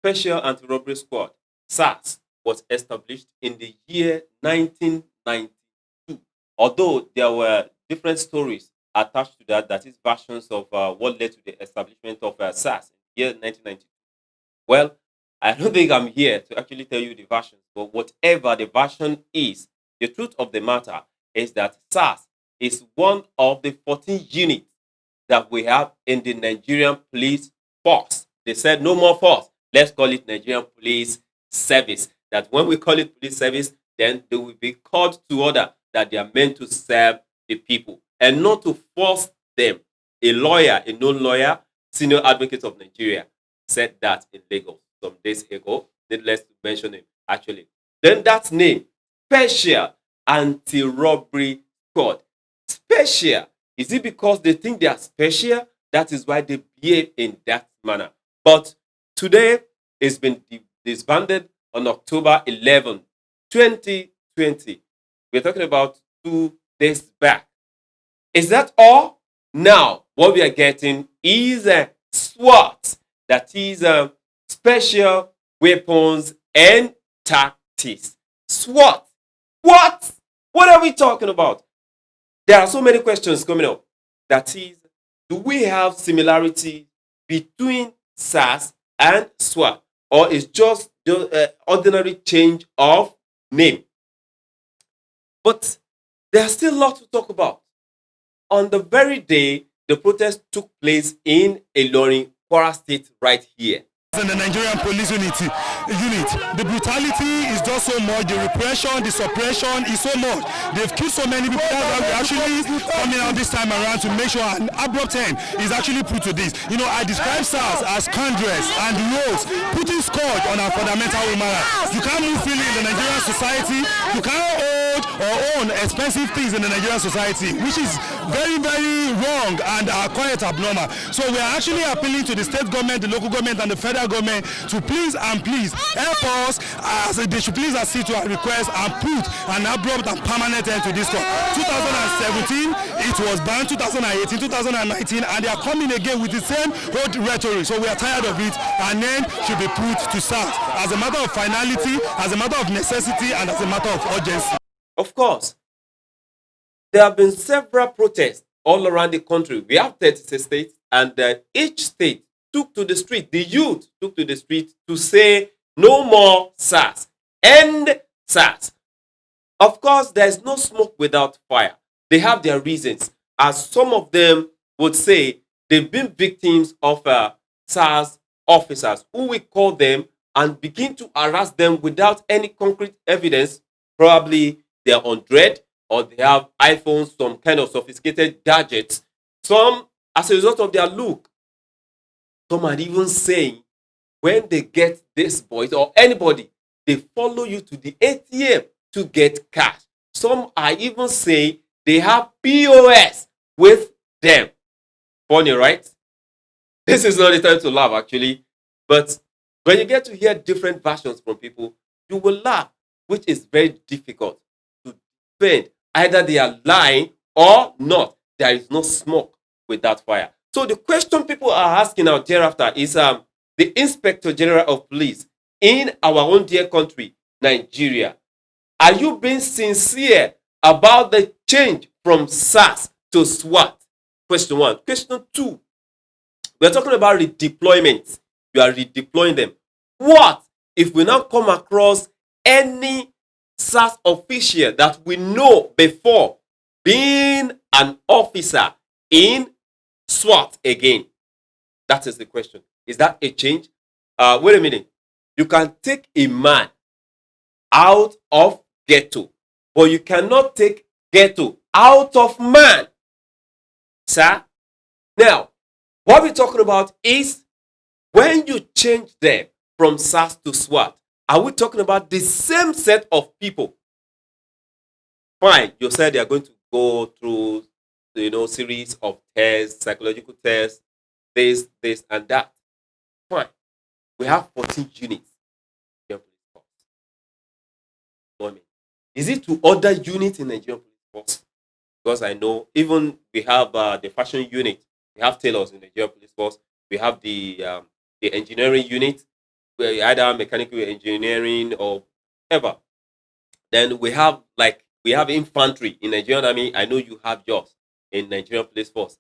Special Anti-Robbery Squad, SARS, was established in the year 1992. Although there were different stories attached to that, that is versions of what led to the establishment of SARS in the year 1992. Well, I don't think I'm here to actually tell you the versions, but whatever the version is, the truth of the matter is that SARS is one of the 14 units that we have in the Nigerian police force. They said no more force. Let's call it Nigerian police service. That when we call it police service, then they will be called to order that they are meant to serve the people and not to force them. A lawyer, a known lawyer, senior advocate of Nigeria, said that in Lagos some days ago. Needless to mention him, actually. Then that name, Special Anti-Robbery Squad. Special. Is it because they think they are special? That is why they behave in that manner. But today, it's been disbanded on October 11, 2020. We're talking about 2 days back. Is that all? Now, what we are getting is a SWAT. That is Special Weapons and Tactics. SWAT. What? What are we talking about? There are so many questions coming up. That is, do we have similarity between SARS and SWAT? Or is just ordinary change of name? But there's still a lot to talk about. On the very day the protest took place in Ilorin Kwara State right here. In the Nigerian police unit, the brutality is just so much, the repression, the suppression is so much. They've killed so many people. That's why we're actually coming out this time around to make sure an abrupt end is actually put to this. You know, I describe SARS as scoundrels and rogues putting scourge on our fundamental human rights. You can't move freely in the Nigerian society. You can't hold or own expensive things in the Nigerian society, which is very, very wrong and quite abnormal. So we are actually appealing to the state government, the local government, and the federal government to please help us, as they should please accede to our request and put an abrupt and permanent end to this. 2017 it was banned, 2018, 2019, and they are coming again with the same old rhetoric. So we are tired of it. An end should be put to start as a matter of finality, as a matter of necessity, and as a matter of urgency. Of course, there have been several protests all around the country. We have 36 states, and each state took to the street, the youth took to the street to say no more SARS, end SARS. Of course, there is no smoke without fire. They have their reasons. As some of them would say, they've been victims of SARS officers who will call them and begin to harass them without any concrete evidence. Probably they are on dread or they have iPhones, some kind of sophisticated gadgets. Some, as a result of their look, some are even saying when they get this boys or anybody, they follow you to the ATM to get cash. Some are even saying they have POS with them. Funny, right? This is not the time to laugh, actually. But when you get to hear different versions from people, you will laugh, which is very difficult to defend. Either they are lying or not. There is no smoke without fire. So the question people are asking out thereafter is the Inspector General of Police in our own dear country, Nigeria. Are you being sincere about the change from SARS to SWAT? Question one. Question two. We're talking about redeployment. You are redeploying them. What if we now come across any SARS official that we know before being an officer in SWAT again? That is the question. Is that a change? Wait a minute. You can take a man out of ghetto, but you cannot take ghetto out of man. Sir? Now, what we're talking about is when you change them from SARS to SWAT, are we talking about the same set of people? Fine, you said they are going to go through, series of tests, psychological tests, this, and that. Fine. We have 14 units. Is it to other units in Nigerian police force? Because I know even we have the fashion unit, we have tailors in the Nigerian police force, we have the engineering unit, either mechanical engineering or whatever. Then we have infantry in Nigerian army. I know you have jobs in Nigerian police force.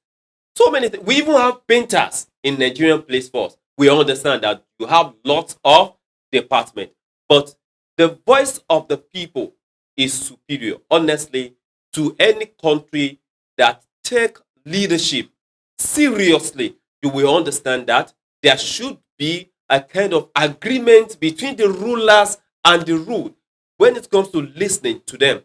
So many things. We even have painters in Nigerian police force. We understand that you have lots of departments, but the voice of the people is superior, honestly, to any country that take leadership seriously. You will understand that there should be a kind of agreement between the rulers and the ruled when it comes to listening to them.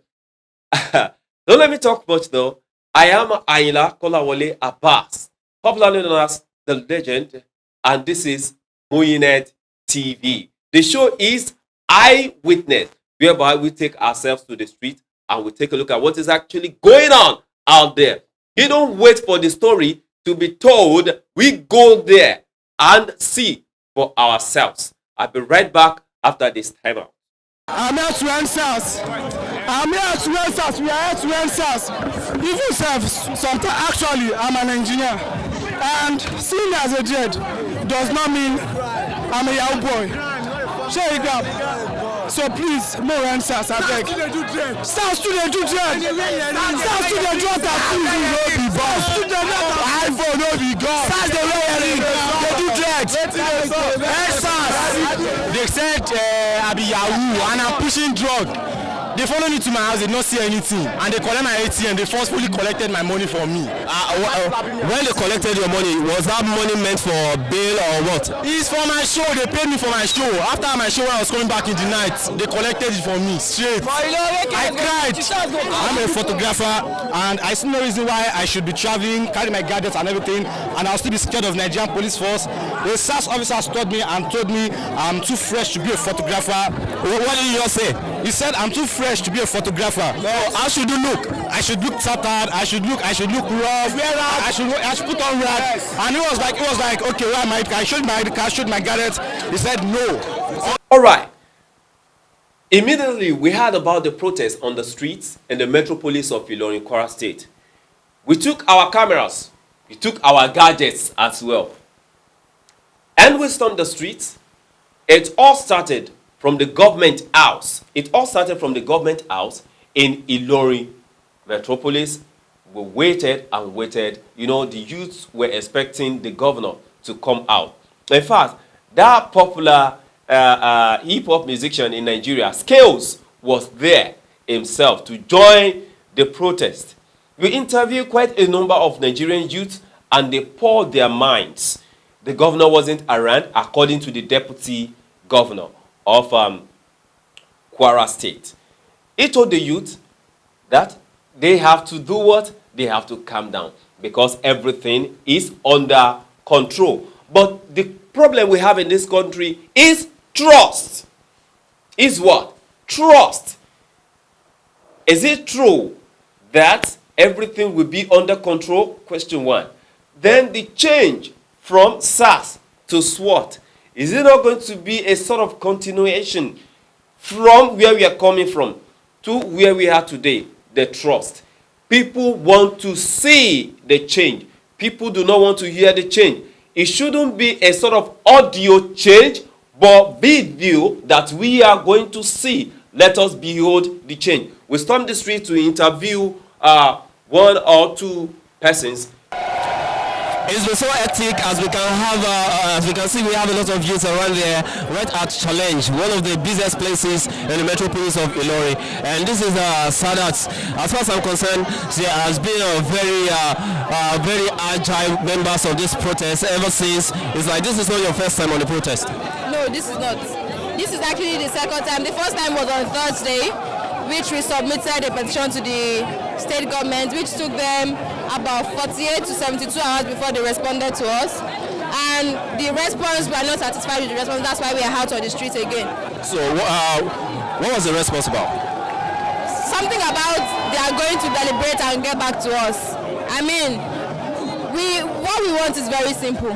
Don't let me talk much though. I am Ayinla Kolawole Abass, popularly known as the legend, and this is Moyinnet TV. The show is Eyewitness, whereby we take ourselves to the street and we take a look at what is actually going on out there. You don't wait for the story to be told. We go there and see for ourselves. I'll be right back after this time out. I'm here to EndSars. I'm here to EndSars. We are here to EndSars. Even sometimes, actually, I'm an engineer. And seeing as a dread does not mean I'm a young boy. Share it up. So please, more EndSars, I beg. Stars to the do dread. Stars to the dread that please no be boss. iPhone no be God. Stars the way they do dread. EndSars. They said I be Yahoo and I'm pushing drug. They followed me to my house, they did not see anything. And they collected my ATM, they forcefully collected my money from me. When they collected your money, was that money meant for bail or what? It's for my show, they paid me for my show. After my show, when I was coming back in the night, they collected it from me, straight. I cried. I'm a photographer, and I see no reason why I should be traveling, carry my gadgets and everything, and I'll still be scared of Nigerian police force. The SARS officers told me I'm too fresh to be a photographer. What did you just say? He said I'm too fresh to be a photographer. No, how should you look? I should look tattered. I should look rough. I should put on rap. Yes. And it was like, okay, where am I? I showed my gadgets. He said no. All right. Immediately, we heard about the protest on the streets in the metropolis of Ilorin Kwara State. We took our cameras. We took our gadgets as well. And we stormed the streets. It all started from the government house. It all started from the government house in Ilorin metropolis. We waited and waited. You know, the youths were expecting the governor to come out. In fact, that popular hip-hop musician in Nigeria, Scales, was there himself to join the protest. We interviewed quite a number of Nigerian youths and they poured their minds. The governor wasn't around, according to the deputy governor of Kwara State. He told the youth that they have to do what? They have to calm down because everything is under control. But the problem we have in this country is trust. Is what? Trust. Is it true that everything will be under control? Question one. Then the change from SARS to SWAT, is it not going to be a sort of continuation from where we are coming from to where we are today? The trust. People want to see the change. People do not want to hear the change. It shouldn't be a sort of audio change, but video that we are going to see. Let us behold the change. We stormed the street to interview one or two persons. It's been so hectic as we can see we have a lot of youths around there right at Challenge, one of the busiest places in the metropolis of Ilorin. And this is Sadat. As far as I'm concerned, there has been a very agile members of this protest ever since. It's like this is not your first time on the protest. No, this is not. This is actually the second time. The first time was on Thursday, which we submitted a petition to the state government, which took them about 48 to 72 hours before they responded to us. And the response, we are not satisfied with the response. That's why we are out on the street again. So what was the response about? Something about they are going to deliberate and get back to us. I mean, what we want is very simple.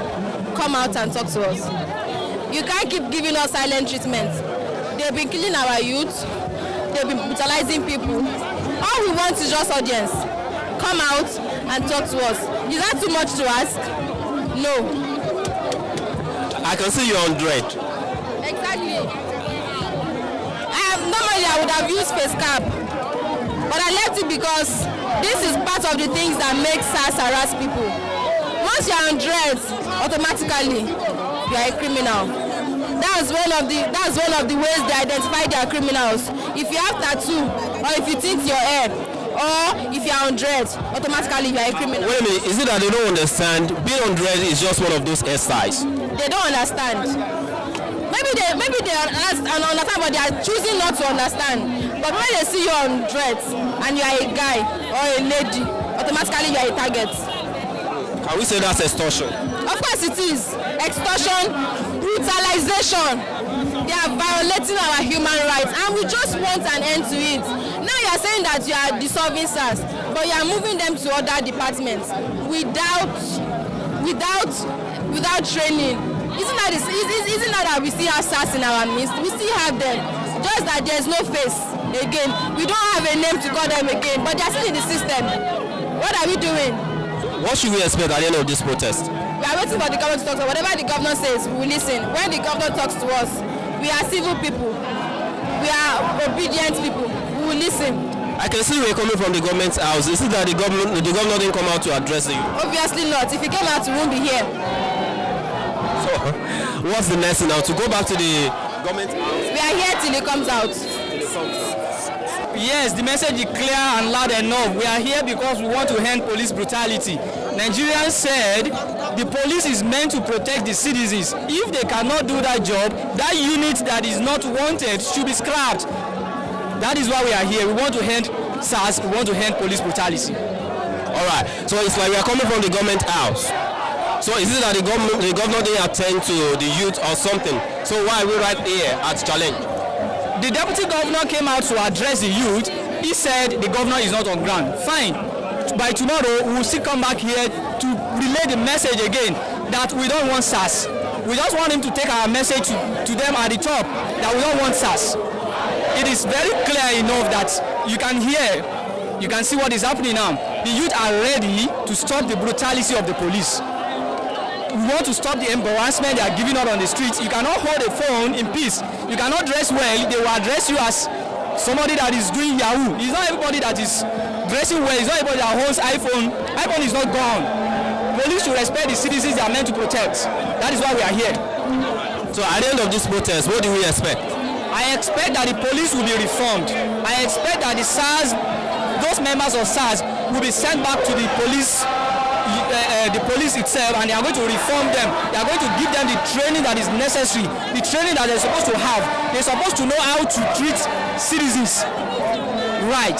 Come out and talk to us. You can't keep giving us silent treatment. They've been killing our youth. They've been brutalizing people. All we want is just audience. Come out and talk to us. Is that too much to ask? No. I can see you're on dread. Exactly. Normally I would have used face cap, but I left it because this is part of the things that make SARS harass people. Once you are on dreads, automatically you are a criminal. That's one of the ways they identify their criminals. If you have tattoo, or if you tint your hair, or if you are on dreads, automatically you are a criminal. Wait a minute, is it that they don't understand being on dread is just one of those hairstyles? They don't understand. Maybe they understand, but they are choosing not to understand. But when they see you on dreads and you are a guy or a lady, automatically you are a target. Can we say that's extortion? Of course it is. Extortion, brutalization. They are violating our human rights, and we just want an end to it. Now you are saying that you are dissolving SARS, but you are moving them to other departments without training. Isn't that we still have SARS in our midst? We still have them, just that there is no face again. We don't have a name to call them again, but they are still in the system. What are we doing? What should we expect at the end of this protest? We are waiting for the government to talk to us. Whatever the governor says, we will listen. When the governor talks to us, we are civil people. We are obedient people. We will listen. I can see we're coming from the government house. Is it that the governor didn't come out to address you? Obviously not. If he came out, we won't be here. So, what's the next thing now? To go back to the government house? We are here till he comes out. Yes, the message is clear and loud enough. We are here because we want to end police brutality. Nigerians said the police is meant to protect the citizens. If they cannot do that job, that unit that is not wanted should be scrapped. That is why we are here. We want to end SARS. We want to end police brutality. All right. So it's like we are coming from the government house. So is it that the governor didn't attend to the youth or something? So why are we right here at Challenge? The deputy governor came out to address the youth. He said the governor is not on ground. Fine. By tomorrow, we will still come back here to relay the message again that we don't want SARS. We just want him to take our message to them at the top that we don't want SARS. It is very clear enough that you can hear, you can see what is happening now. The youth are ready to stop the brutality of the police. We want to stop the embarrassment they are giving out on the streets. You cannot hold a phone in peace. You cannot dress well. They will address you as somebody that is doing Yahoo. It's not everybody that is dressing well. It's not everybody that holds iPhone. iPhone is not gone. Police should respect the citizens they are meant to protect. That is why we are here. So at the end of this protest, what do we expect? I expect that the police will be reformed. I expect that the SARS, those members of SARS will be sent back to the police itself, and they are going to reform them. They are going to give them the training that is necessary, the training that they're supposed to have. They're supposed to know how to treat citizens right.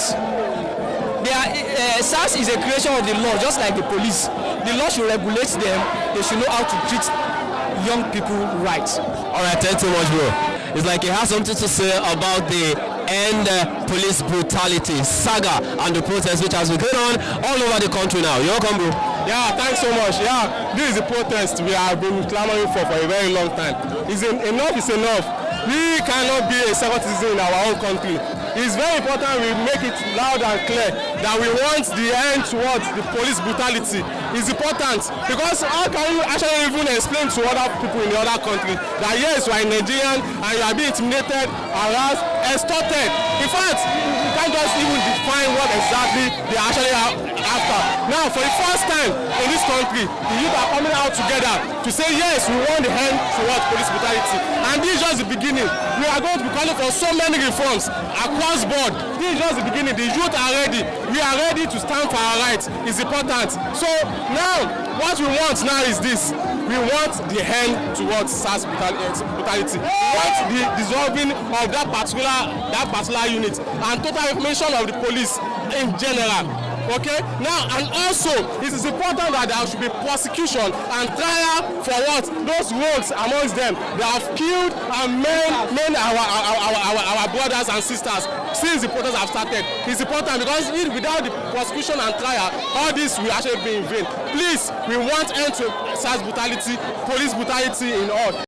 SARS is a creation of the law, just like the police. The law should regulate them. They should know how to treat young people right. All right, thanks so much, bro. It's like he has something to say about the end police brutality saga and the protest which has been going on all over the country now. You're welcome, bro. Yeah, thanks so much. Yeah, this is the protest we have been clamoring for a very long time. Enough is enough. We cannot be a second citizen in our own country. It's very important we make it loud and clear that we want the end towards the police brutality. It's important because how can you actually even explain to other people in the other country that yes, you are a Nigerian and you are being intimidated, harassed, extorted. In fact, you can't just even define what exactly they actually are after. Now, for the first time in this country, the youth are coming out together to say yes, we want the end towards police brutality. And this is just the beginning. We are going to be calling for so many reforms across board. This is just the beginning. The youth are ready. We are ready to stand for our rights. It's important. So now, what we want now is this. We want the end towards SARS brutality. We want the dissolving of that particular unit and total reformation of the police in general. Okay, now and also it is important that there should be prosecution and trial for what those rogues amongst them they have killed and maimed our brothers and sisters since the protests have started. It's important because without the prosecution and trial, all this will actually be in vain. Please, we want end to SARS brutality, police brutality in all.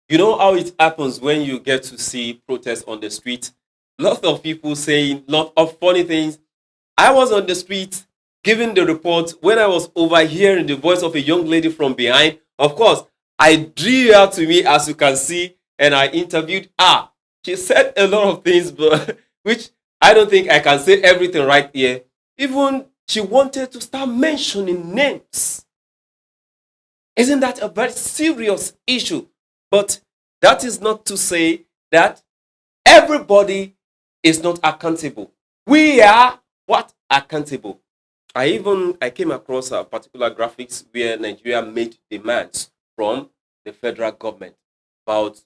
You know how it happens when you get to see protests on the street? Lots of people saying lot of funny things. I was on the street giving the report when I was overhearing the voice of a young lady from behind. Of course, I drew her to me, as you can see. and I interviewed her. She said a lot of things, but which I don't think I can say everything right here. Even she wanted to start mentioning names. Isn't that a very serious issue? But that is not to say that everybody is not accountable. We are what? Accountable. I came across a particular graphics where Nigeria made demands from the federal government about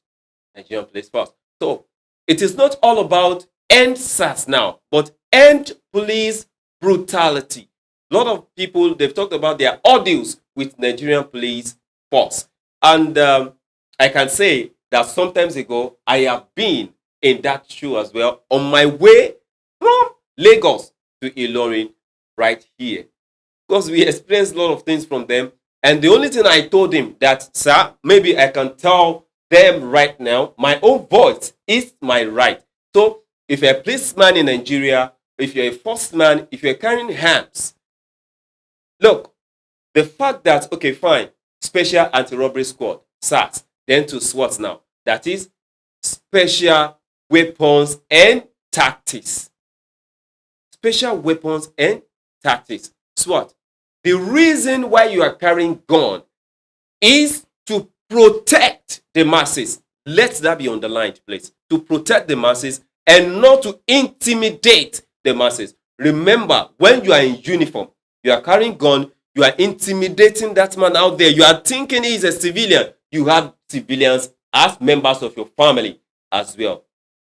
Nigerian police force. So it is not all about EndSars now, but end police brutality. A lot of people, they've talked about their ordeals with Nigerian police force. And I can say that sometimes ago, I have been in that shoe as well on my way from Lagos to Ilorin right here. Because we experienced a lot of things from them. And the only thing I told him that, sir, maybe I can tell them right now, my own voice is my right. So if you're a policeman in Nigeria, if you're a forceman, if you're carrying arms, look, the fact that, okay, fine, Special Anti-Robbery Squad, SARS, then to SWAT now, that is Special Weapons and Tactics. Special Weapons and Tactics, SWAT. The reason why you are carrying gun is to protect the masses. Let that be underlined, please. To protect the masses and not to intimidate the masses. Remember, when you are in uniform, you are carrying gun, you are intimidating that man out there. You are thinking he is a civilian. You have civilians as members of your family as well.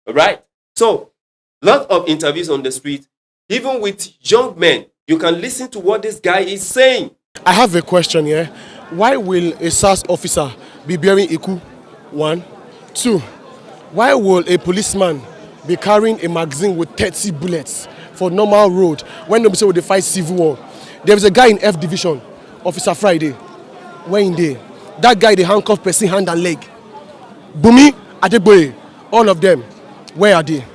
All right? So, lot of interviews on the street, even with young men. You can listen to what this guy is saying. I have a question here. Why will a SARS officer be bearing Iku? 1. 2. Why will a policeman be carrying a magazine with 30 bullets for normal road when they say they fight civil war? There is a guy in F division, Officer Friday. Where in there? That guy, they handcuff person hand and leg. Bumi, Adeboye, all of them. Where are they?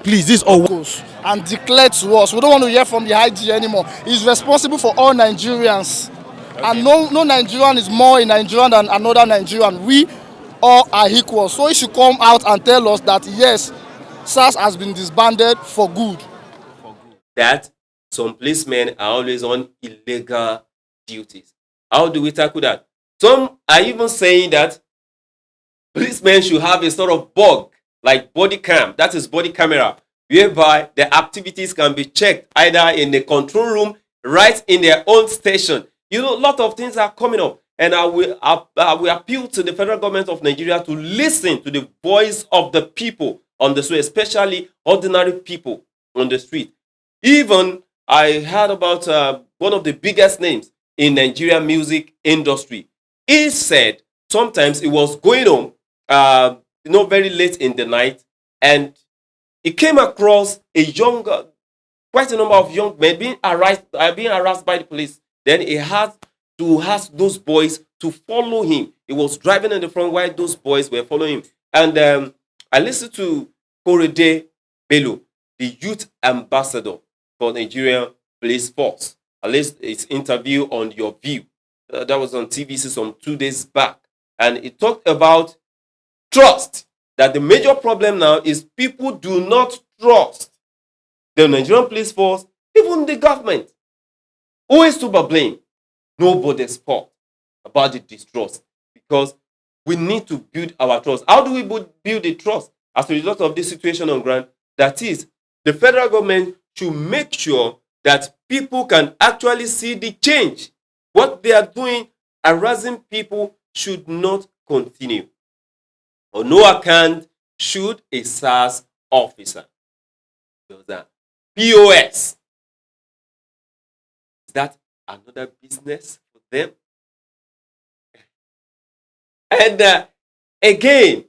Please, this all goes. And declare to us. We don't want to hear from the IG anymore. He's responsible for all Nigerians. Okay. And no Nigerian is more a Nigerian than another Nigerian. We all are equal. So he should come out and tell us that yes, SARS has been disbanded for good. That some policemen are always on illegal duties. How do we tackle that? Some are even saying that policemen should have a sort of bug, like body cam, that is body camera, whereby the activities can be checked either in the control room, right in their own station. You know, a lot of things are coming up. And I will appeal to the federal government of Nigeria to listen to the voice of the people on the street, especially ordinary people on the street. Even I heard about one of the biggest names in Nigerian music industry. He said sometimes he was going home, very late in the night, and he came across quite a number of young men being harassed by the police. Then he had to ask those boys to follow him. He was driving in the front while those boys were following him. And I listened to Korede Bello, the youth ambassador for Nigerian Police Force. At least his interview on Your View. That was on TVC some 2 days back. And he talked about trust. That the major problem now is people do not trust the Nigerian police force, even the government. Who is to be blamed? Nobody's fault about the distrust, because we need to build our trust. How do we build the trust as a result of this situation on ground? That is, the federal government should make sure that people can actually see the change. What they are doing, harassing people, should not continue. On no account should a SARS officer, POS, is that another business for them? And again,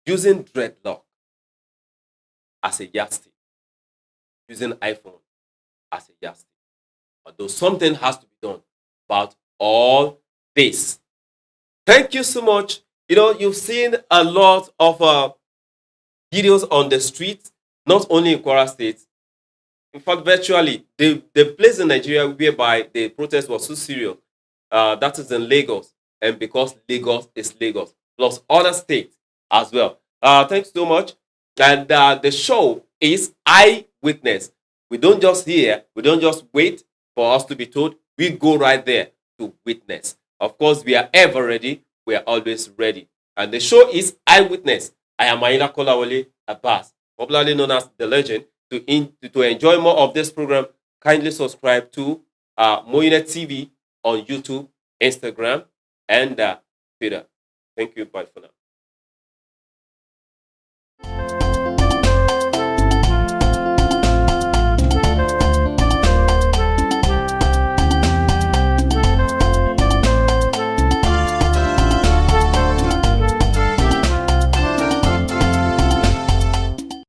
using dreadlock as a yardstick, using iPhone as a yardstick. Although something has to be done about all this. Thank you so much. You know, you've seen a lot of videos on the street, not only in Kwara State. In fact, virtually, the place in Nigeria whereby the protest was so serious, that is in Lagos. and because Lagos is Lagos, plus other states as well. Thanks so much. And the show is Eyewitness. We don't just hear, we don't just wait for us to be told. We go right there to witness. Of course, we are ever ready. We are always ready. And the show is Eyewitness. I am Ayinla Kolawole Abass, popularly known as The Legend. To enjoy more of this program, kindly subscribe to Moyinnet TV on YouTube, Instagram, and Twitter. Thank you. Bye for now.